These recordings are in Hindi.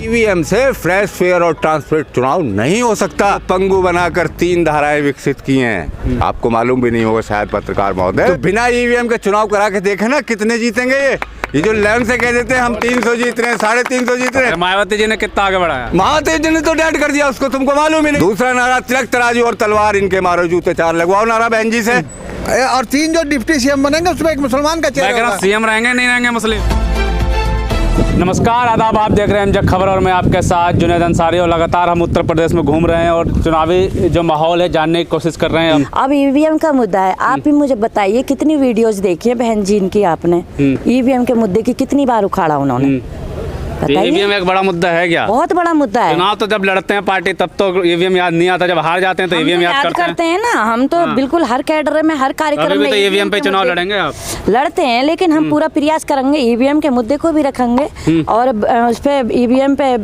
ईवीएम से फ्रेश, फेयर और ट्रांसपेरेंट चुनाव नहीं हो सकता। पंगु बनाकर 3 धाराएं विकसित की हैं। आपको मालूम भी नहीं होगा शायद पत्रकार महोदय। तो बिना ईवीएम के चुनाव करा के देखे ना कितने जीतेंगे ये जो लैंड से कह देते हैं हम 300 जीत रहे हैं, 350 जीत रहे हैं। मायावती जी ने कितना आगे बढ़ाया? मायावती जी ने तो डेड कर दिया, उसको तुमको मालूम ही नहीं। दूसरा नारा तिलक तराजू और तलवार इनके मारो जूते 4 लगवाओ नारा बहन जी से। और 3 जो डिप्टी सीएम बनेंगे उसमें एक मुसलमान का चेहरा होगा। सीएम रहेंगे नहीं रहेंगे मुस्लिम? नमस्कार, आदाब, आप देख रहे हैं एमजेड खबर और मैं आपके साथ जुनैद अंसारी। और लगातार हम उत्तर प्रदेश में घूम रहे हैं और चुनावी जो माहौल है जानने की कोशिश कर रहे हैं। अब ईवीएम का मुद्दा है, आप ही मुझे बताइए कितनी वीडियोस देखी है बहन जी इनकी आपने? ईवीएम के मुद्दे की कितनी बार उखाड़ा उन्होंने? ईवीएम एक बड़ा मुद्दा है क्या? बहुत बड़ा मुद्दा है। चुनाव तो जब लड़ते हैं पार्टी तब तो ईवीएम याद नहीं आता, जब हार जाते हैं तो ईवीएम याद करते हैं ना। हम तो बिल्कुल हर कैडर में, हर कार्यक्रम में ईवीएम पे चुनाव लड़ेंगे। आप लड़ते हैं, लेकिन हम पूरा प्रयास करेंगे ईवीएम के मुद्दे को भी रखेंगे और उस पे ईवीएम पे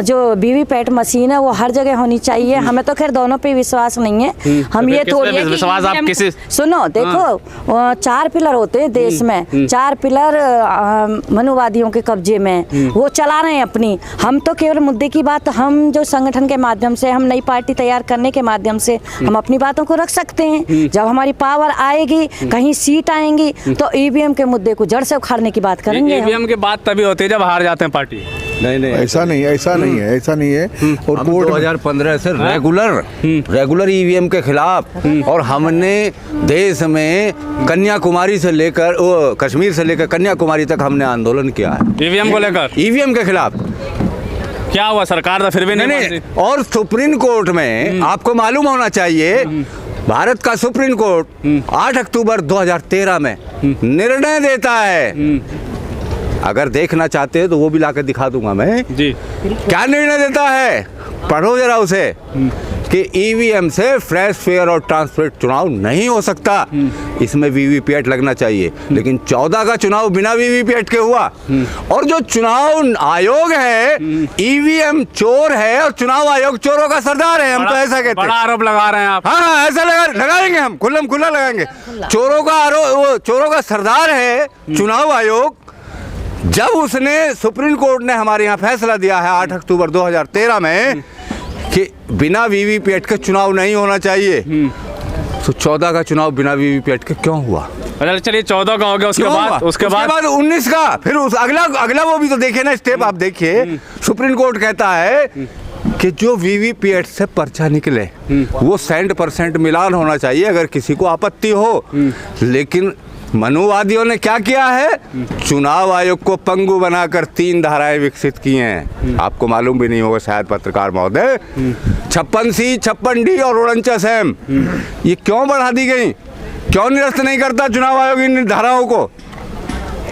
जो वीवीपैट मशीन है वो हर जगह होनी चाहिए। हमें तो खैर दोनों पे विश्वास नहीं है। हम ये थोड़ी विश्वास आप किसी सुनो, देखो 4 पिलर होते हैं देश में, 4 पिलर मनुवादियों के कब्जे में, वो चला रहे हैं अपनी। हम तो केवल मुद्दे की बात, हम जो संगठन के माध्यम से, हम नई पार्टी तैयार करने के माध्यम से हम अपनी बातों को रख सकते हैं। जब हमारी पावर आएगी, कहीं सीट आएंगी, तो ईवीएम के मुद्दे को जड़ से उखाड़ने की बात करेंगे। ईवीएम की बात तभी होती है जब हार जाते हैं पार्टी। नहीं ऐसा नहीं है। और हम 2015 से रेगुलर ईवीएम के खिलाफ, और हमने देश में कन्याकुमारी से लेकर कश्मीर से लेकर कन्याकुमारी तक हमने आंदोलन किया है ईवीएम को लेकर, ईवीएम के खिलाफ। क्या हुआ? सरकार तो फिर भी नहीं। और सुप्रीम कोर्ट में आपको मालूम होना चाहिए, भारत का सुप्रीम कोर्ट 8 अक्टूबर 2013 में निर्णय देता है। अगर देखना चाहते हैं तो वो भी लाकर दिखा दूंगा मैं जी। क्या निर्णय देता है, पढ़ो जरा उसे, कि ईवीएम से फ्रेश, फेयर और ट्रांसपेरेंट चुनाव नहीं हो सकता। इसमें वीवीपैट लगना चाहिए। लेकिन 14 का चुनाव बिना वीवीपैट के हुआ। और जो चुनाव आयोग है, ईवीएम चोर है और चुनाव आयोग चोरों का सरदार है। हम तो ऐसा कहते हैं। बड़ा आरोप लगा रहे हैं आप। हाँ, ऐसा लगाएंगे हम, खुल्ला लगाएंगे। चोरों का आरोप, चोरों का सरदार है चुनाव आयोग। जब उसने, सुप्रीम कोर्ट ने हमारे यहाँ फैसला दिया है 8 अक्टूबर 2013 में कि बिना वीवीपैट के चुनाव नहीं होना चाहिए, तो 14 का चुनाव बिना वीवीपैट के क्यों हुआ? चलिए 14 का हो गया, उसके बाद 19 का, फिर उस अगला वो भी तो देखे ना स्टेप। आप देखिए, सुप्रीम कोर्ट कहता है कि जो वीवीपैट से पर्चा निकले वो 100% मिलान होना चाहिए अगर किसी को आपत्ति हो। लेकिन मनुवादियों ने क्या किया है, चुनाव आयोग को पंगु बनाकर 3 धाराएं विकसित की हैं। आपको मालूम भी नहीं होगा शायद पत्रकार महोदय। 56C, 56D और 49 M ये क्यों बढ़ा दी गई? क्यों निरस्त नहीं करता चुनाव आयोग इन धाराओं को?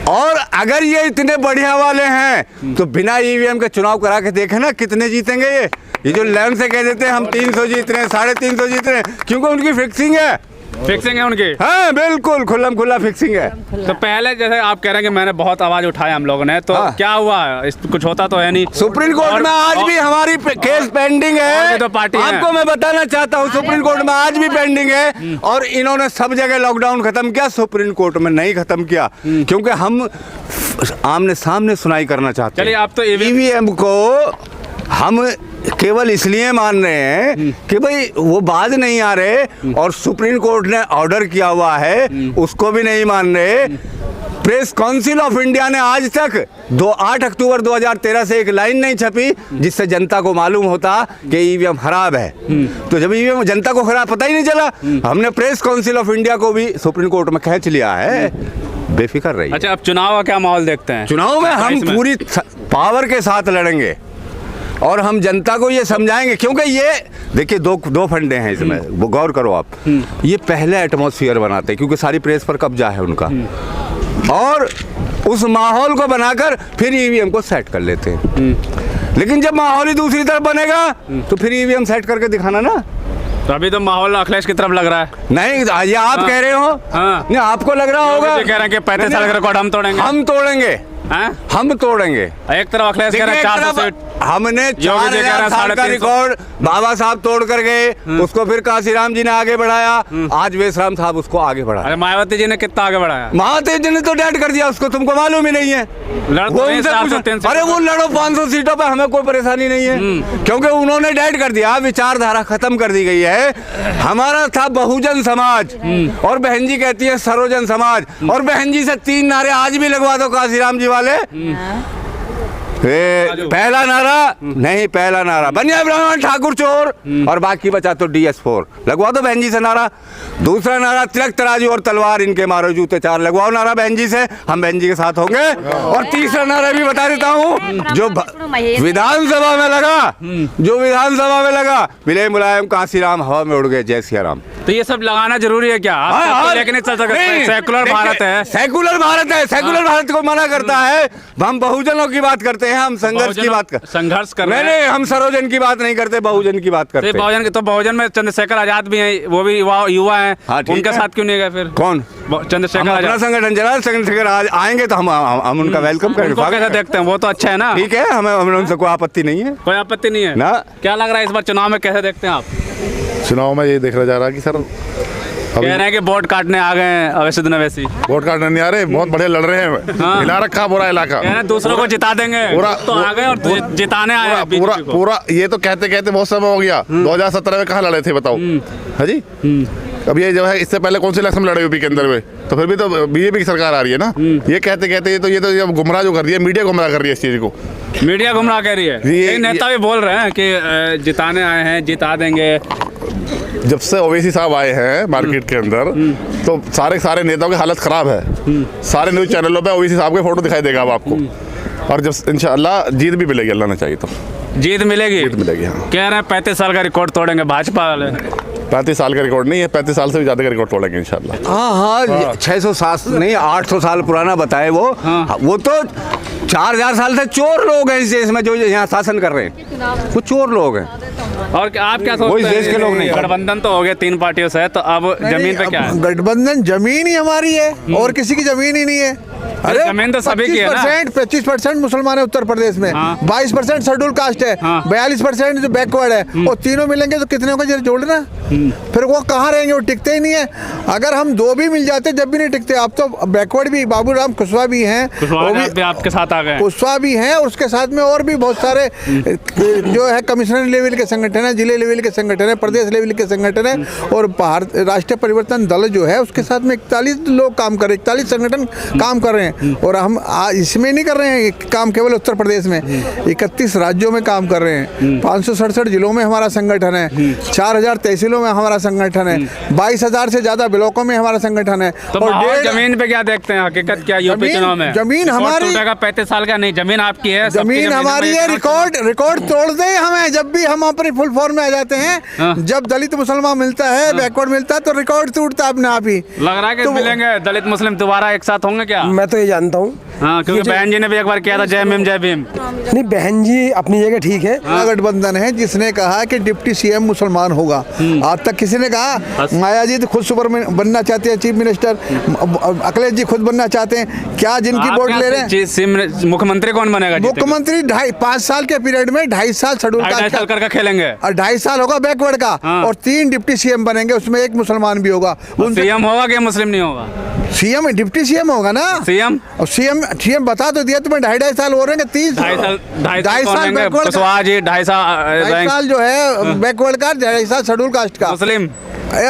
और अगर ये इतने बढ़िया वाले हैं तो बिना ईवीएम के चुनाव करा के देखे ना कितने जीतेंगे ये जो लैंड से कह देते हैं हम 300 जीत रहे हैं, 350 जीत रहे हैं, क्योंकि उनकी फिक्सिंग है। फिक्सिंग है उनकी? हाँ, बिल्कुल खुला फिक्सिंग है। तो पहले जैसे आप कह रहे हैं कि मैंने बहुत आवाज उठाया हम लोगों ने, तो क्या हुआ? कुछ होता तो है नहीं। सुप्रीम कोर्ट में आज भी हमारी केस पेंडिंग है। तो पार्टी आपको मैं बताना चाहता हूँ, सुप्रीम कोर्ट में आज भी पेंडिंग है। और इन्होंने सब जगह लॉकडाउन खत्म किया, सुप्रीम कोर्ट में नहीं खत्म किया, क्योंकि हम आमने सामने सुनाई करना चाहते हैं। चलिए, आप तो ईवीएम को हम केवल इसलिए मान रहे हैं कि भाई वो बाज नहीं आ रहे, और सुप्रीम कोर्ट ने ऑर्डर किया हुआ है उसको भी नहीं मान रहे। प्रेस काउंसिल ऑफ इंडिया ने आज तक 8 अक्टूबर 2013 से एक लाइन नहीं छपी जिससे जनता को मालूम होता कि ईवीएम खराब है। तो जब ईवीएम जनता को खराब पता ही नहीं चला, हमने प्रेस काउंसिल ऑफ इंडिया को भी सुप्रीम कोर्ट में खींच लिया है। बेफिक्र रही। अच्छा, अब चुनाव का क्या माहौल देखते हैं? चुनाव में हम पूरी पावर के साथ लड़ेंगे और हम जनता को ये समझाएंगे, क्योंकि ये देखिए दो फंडे हैं इसमें, वो गौर करो आप। ये पहले एटमॉस्फेयर बनाते हैं क्योंकि सारी प्रेस पर कब्जा है उनका, और उस माहौल को बनाकर फिर ईवीएम को सेट कर लेते हैं। लेकिन जब माहौल ही दूसरी तरफ बनेगा तो फिर ईवीएम सेट करके दिखाना ना। तो अभी तो माहौल अखिलेश की तरफ लग रहा है। नहीं, ये आप कह रहे हो। हाँ। नहीं, आपको लग रहा होगा। कह रहे हैं कि 35 साल का रिकॉर्ड हम तोड़ेंगे। हैं? हम तोड़ेंगे। एक तरफ अखिलेश कह रहे हैं 400 सीट, हमने योगी जी कह रहे 4000 हैं साल का 350। रिकॉर्ड बाबा साहब तोड़ कर गए, उसको फिर काशीराम जी ने आगे बढ़ाया, आज वेशराम साहब उसको आगे बढ़ाया। अरे मायावती जी ने कितना आगे बढ़ाया? महादेव जी ने तो डेड कर दिया उसको, तुमको मालूम ही नहीं है। लड़ तो वो नहीं उनसे 400 पूछो। 300 अरे वो लड़ो 500 सीटों पे, हमें कोई परेशानी नहीं है, क्योंकि उन्होंने डेड कर दिया, विचारधारा खत्म कर दी गई है। हमारा था बहुजन समाज, और बहन जी कहती है सरोजन समाज, और बहन जी से 3 नारे आज भी लगवा दो काशीराम जी वाले। पहला नारा नहीं, पहला नारा बनिया ब्राह्मण ठाकुर चोर, और बाकी बचा तो DS4 लगवा दो बहन जी से नारा। दूसरा नारा तिलक तराजू और तलवार इनके मारो जूते 4 लगवाओ नारा बहन जी से, हम बहन जी के साथ होंगे। और तीसरा नारा भी बता देता हूँ, जो विधानसभा में लगा, जो विधानसभा में लगा, विलय मुलायम काशीराम हवा में उड़ गए, जय सिया राम। तो ये सब लगाना जरूरी है क्या? आप लेके नहीं चल सकते, सेकुलर भारत है, सेकुलर भारत है, सेकुलर भारत को मना करता है। हम बहुजनों की बात करते हैं, हम संघर्ष की बात संघर्ष कर रहे हैं। नहीं, हम सरोजन की बात नहीं करते, बहुजन की बात करते हैं। बहुजन तो बहुजन में चंद्रशेखर आजाद भी हैं, वो भी युवा हैं। हाँ, ठीक उनके है। साथ क्यों नहीं गए फिर? कौन? चंद्रशेखर अपना आजाद। संगठन चला, चंद्रशेखर आज आएंगे तो हम उनका वेलकम करेंगे। उनको कैसे देखते हैं? वो तो अच्छा है ना। ठीक है, हमें उनसे कोई आपत्ति नहीं है, कोई आपत्ति नहीं है ना। क्या लग रहा है इस बार चुनाव में कैसे देखते हैं आप? चुनाव में ये देखा जा रहा है कि सर कह रहे हैं कि वोट काटने आ गए हैं अवैध नवैसी। वोट काटने नहीं आ रहे, बहुत बढ़िया लड़ रहे हैं। हाँ। हिला रखा पूरा इलाका, कह रहे हैं दूसरों को जिता देंगे, पूरा तो आ गए और जिताने आए हैं पूरा बीजेपी को। पूरा ये तो कहते कहते बहुत समय हो गया। 2017 में कहाँ लड़े थे बताओ? हाँ जी, अब ये जो है, इससे पहले कौन से इलेक्शन लड़े यूपी के अंदर में? तो फिर भी तो बीजेपी की सरकार आ रही है ना। ये कहते कहते ये तो गुमराह जो कर दिया, मीडिया गुमराह कर रही है इस चीज को। मीडिया गुमराह कह रही है। ये नेता भी बोल रहे हैं कि जिताने आए हैं, जिता देंगे। जब से ओवैसी साहब आए हैं मार्केट के अंदर, तो सारे नेताओं की हालत खराब है। सारे न्यूज चैनलों पे ओवैसी साहब के फोटो दिखाई देगा अब आपको। और जब इंशाल्लाह जीत भी मिलेगी, अल्लाह ने चाहिए तो जीत मिलेगी। जीत मिलेगी। हाँ, कह रहे हैं 35 साल का रिकॉर्ड तोड़ेंगे भाजपा वाले। 35 साल का रिकॉर्ड नहीं है, 35 साल से भी ज्यादा का रिकॉर्ड तोड़ेंगे इंशाल्लाह। हाँ, 607 नहीं 800 साल पुराना बताए वो। वो तो 4000 साल से चोर लोग हैं इस देश में, जो यहाँ शासन कर रहे हैं, वो चोर लोग हैं। और आप क्या वो सोचते इस देश के लोग नहीं। गठबंधन तो हो गया 3 पार्टियों से, तो अब जमीन पे क्या है? गठबंधन जमीन ही हमारी है, और किसी की जमीन ही नहीं है। अरे जमीन तो सभी की है ना। 25% मुसलमान है उत्तर प्रदेश में, हाँ। 22% शेड्यूल कास्ट है, हाँ। 42% जो बैकवर्ड है, और तीनों मिलेंगे तो कितने को जोड़ना? फिर वो कहाँ रहेंगे? वो टिकते ही नहीं है। अगर हम 2 भी मिल जाते जब भी नहीं टिकते। आप तो बैकवर्ड भी, बाबूराम कुशवाहा भी हैं, वो भी आपके साथ आ गए। कुशवाहा भी हैं, और उसके साथ में और भी बहुत सारे जो है कमिश्नर लेवल के संगठन है, जिले लेवल के संगठन है, प्रदेश लेवल के संगठन है, और भारत राष्ट्रीय परिवर्तन दल जो है उसके साथ में 41 लोग काम कर रहे हैं, 41 संगठन काम कर रहे हैं। और हम इसमें नहीं कर रहे हैं काम केवल उत्तर प्रदेश में, 31 राज्यों में काम कर रहे हैं, 567 जिलों में हमारा संगठन है, 4000 तहसीलों में हमारा संगठन है, 22,000 से ज्यादा ब्लॉकों में हमारा संगठन है। तो और जमीन पे क्या देखते हैं? हकीकत क्या यूपी चुनाव में? जमीन हमारी, 35 साल का नहीं, जमीन आपकी है, जमीन हमारी है। रिकॉर्ड तोड़ते हैं हमें जब भी हम अपनी फुल फॉर्म में आ जाते हैं। हाँ। जब दलित मुसलमान मिलता है, बैकवर्ड मिलता है, तो रिकॉर्ड टूटता है अपने आप ही। लग रहा है कि तो मिलेंगे दलित मुस्लिम दोबारा एक साथ होंगे क्या? मैं तो ये जानता हूँ। हाँ, क्योंकि बहन जी ने भी एक बार किया था जय भीम जय भीम। नहीं, बहन जी अपनी जगह ठीक है। गठबंधन है जिसने कहा कि डिप्टी सीएम मुसलमान होगा। आज तक किसी ने कहा? माया जी तो खुद सुपर बनना चाहते हैं चीफ मिनिस्टर, अखिलेश जी खुद बनना चाहते हैं। क्या जिनकी वोट ले रहे हैं? मुख्यमंत्री कौन बनेगा? मुख्यमंत्री 5 साल के पीरियड में 2.5 साल शेड्यूल कास्ट का खेलेंगे, और 2.5 साल होगा बैकवर्ड का, और 3 डिप्टी सीएम बनेंगे, उसमें 1 मुसलमान भी होगा। सीएम होगा कि मुस्लिम नहीं होगा? सीएम डिप्टी सीएम होगा ना। सीएम और सीएम बता तो दिया तुम्हें, 2.5 साल हो रहे हैं, 30 2.5 साल बैकवर्ड, 2.5 साल जो है बैकवर्ड का, 2.5 साल शेड्यूल कास्ट का मुस्लिम,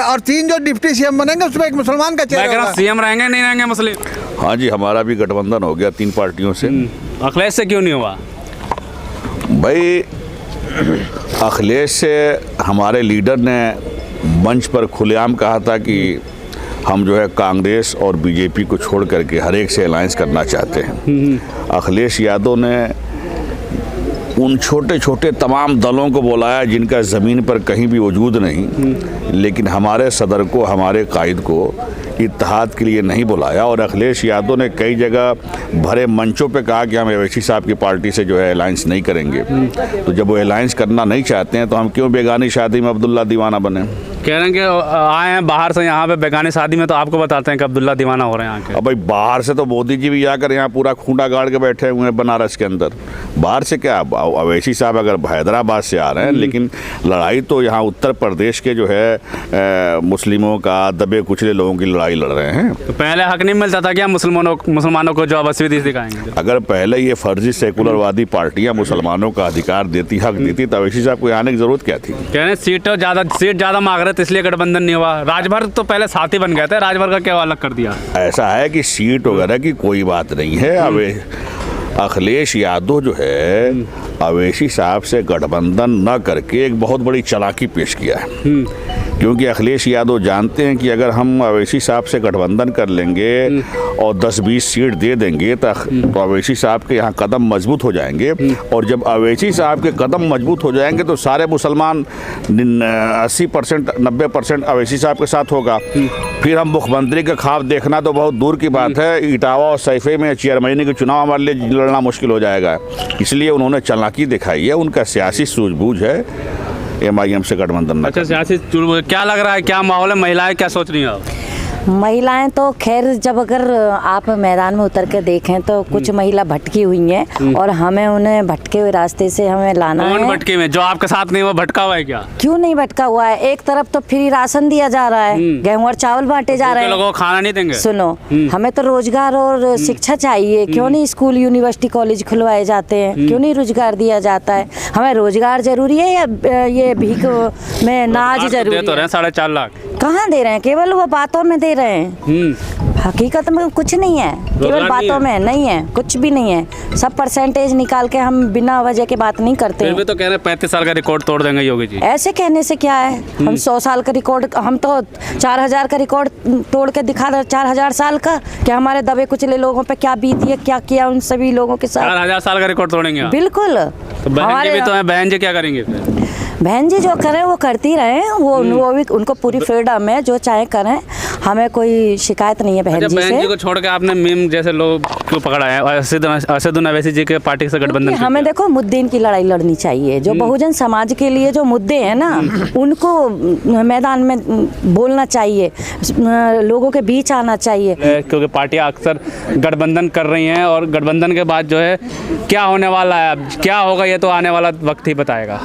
और 3 जो डिप्टी सीएम बनेंगे उसमें 1 मुसलमान का चेहरा होगा। सीएम रहेंगे नहीं रहेंगे मुस्लिम? हाँ जी, हमारा भी गठबंधन हो गया 3 पार्टियों से। अखिलेश से क्यों नहीं हुआ? भाई अखिलेश से हमारे लीडर ने मंच पर खुलेआम कहा था कि हम जो है कांग्रेस और बीजेपी को छोड़ करके हर एक से अलायंस करना चाहते हैं। अखिलेश यादव ने उन छोटे छोटे तमाम दलों को बुलाया जिनका ज़मीन पर कहीं भी वजूद नहीं, लेकिन हमारे सदर को, हमारे कायद को इत्तेहाद के लिए नहीं बुलाया। और अखिलेश यादव ने कई जगह भरे मंचों पे कहा कि हम ओवैसी साहब की पार्टी से जो है अलायंस नहीं करेंगे। तो जब वो अलायंस करना नहीं चाहते हैं तो हम क्यों बेगानी शादी में अब्दुल्ला दीवाना बने? कह रहे हैं कि आए हैं बाहर से यहाँ पे बेगानी शादी में, तो आपको बताते हैं कि अब्दुल्ला दीवाना हो रहे हैं यहाँ के। अब भाई बाहर से तो मोदी जी भी आकर यहाँ पूरा खूंटा गाड़ के बैठे हुए हैं बनारस के अंदर। बाहर से क्या, अवैसी साहब अगर हैदराबाद से आ रहे हैं, लेकिन लड़ाई तो यहाँ उत्तर प्रदेश के जो है मुस्लिमों का, दबे कुचले लोगों की लड़ाई लड़ रहे हैं। तो पहले हक नहीं मिलता था क्या मुसलमानों को जो अब असली दिखाएंगे? अगर पहले ये फर्जी सेकुलरवादी पार्टियां मुसलमानों का अधिकार देती, हक देती, तो अवैसी साहब को आने की जरूरत क्या थी? कह रहे हैं सीट ज़्यादा मांग रहे थे इसलिए गठबंधन नहीं हुआ। राजभर तो पहले साथी बन गए थे, राजभर का क्या अलग कर दिया? ऐसा है कि सीट वगैरह की कोई बात नहीं है। अब अखिलेश यादव जो है अवैसी साहब से गठबंधन न करके एक बहुत बड़ी चालाकी पेश किया है, क्योंकि अखिलेश यादव जानते हैं कि अगर हम अवैसी साहब से गठबंधन कर लेंगे और 10-20 सीट दे देंगे तो अवैसी साहब के यहाँ कदम मजबूत हो जाएंगे, और जब अवैसी साहब के कदम मजबूत हो जाएंगे तो सारे मुसलमान 80% 90% अवैसी साहब के साथ होगा। फिर हम मुख्यमंत्री का ख्वाब देखना तो बहुत दूर की बात है। इटावा और सैफे में चेयरमैनी के चुनाव हमारे लिए लड़ना मुश्किल हो जाएगा। इसलिए उन्होंने चालाकी दिखाई है, उनका सियासी सूझबूझ है MIM से गठबंधन न। अच्छा, सियासी क्या लग रहा है, क्या माहौल है, महिलाएं क्या सोच रही हैं आप? महिलाएं तो खैर जब अगर आप मैदान में उतर के देखें तो कुछ महिला भटकी हुई हैं और हमें उन्हें भटके हुए रास्ते से हमें लाना है। कौन भटके में? जो आपके साथ नहीं वो भटका हुआ है क्या? क्यों नहीं भटका हुआ है? एक तरफ तो फ्री राशन दिया जा रहा है, गेहूं और चावल बांटे जा रहे हैं, लोगों को खाना नहीं देंगे। सुनो, हमें तो रोजगार और शिक्षा चाहिए। क्यों नहीं स्कूल यूनिवर्सिटी कॉलेज खुलवाए जाते हैं? क्यों नहीं रोजगार दिया जाता है? हमें रोजगार जरूरी है या ये भीख में नाज जरूरी है? 4.5 लाख कहाँ दे रहे हैं? केवल वो बातों में दे रहे हैं, हकीकत में कुछ नहीं है, केवल बातों में नहीं है, कुछ भी नहीं है। सब परसेंटेज निकाल के हम बिना वजह के बात नहीं करते हैं। फिर भी तो कह रहे हैं 35 साल का रिकॉर्ड तोड़ देंगे योगी जी। ऐसे कहने से क्या है? हम 100 साल का रिकॉर्ड, हम तो 4000 का रिकॉर्ड तोड़ के दिखा रहे। 4000 साल का क्या हमारे दबे कुचले लोगों पे क्या बीती है, क्या किया उन सभी लोगों के साथ? 4000 साल का रिकॉर्ड तोड़ेंगे? बिल्कुल। तो बहन जी भी तो है, बहन जी क्या करेंगे फिर? बहन जी जो करें वो करती रहें, वो भी उनको पूरी फ्रीडम है, जो चाहे करें, हमें कोई शिकायत नहीं है बहन जी से। बहन जी को छोड़ के आपने मीम जैसे लोग क्यों पकड़ा है? असदुद्दीन ओवैसी जी के पार्टी से गठबंधन। हमें देखो मुद्दे की लड़ाई लड़नी चाहिए, जो बहुजन समाज के लिए जो मुद्दे हैं ना, उनको मैदान में बोलना चाहिए, लोगों के बीच आना चाहिए। क्योंकि पार्टियां अक्सर गठबंधन कर रही हैं और गठबंधन के बाद जो है क्या होने वाला है, क्या होगा, ये तो आने वाला वक्त ही बताएगा।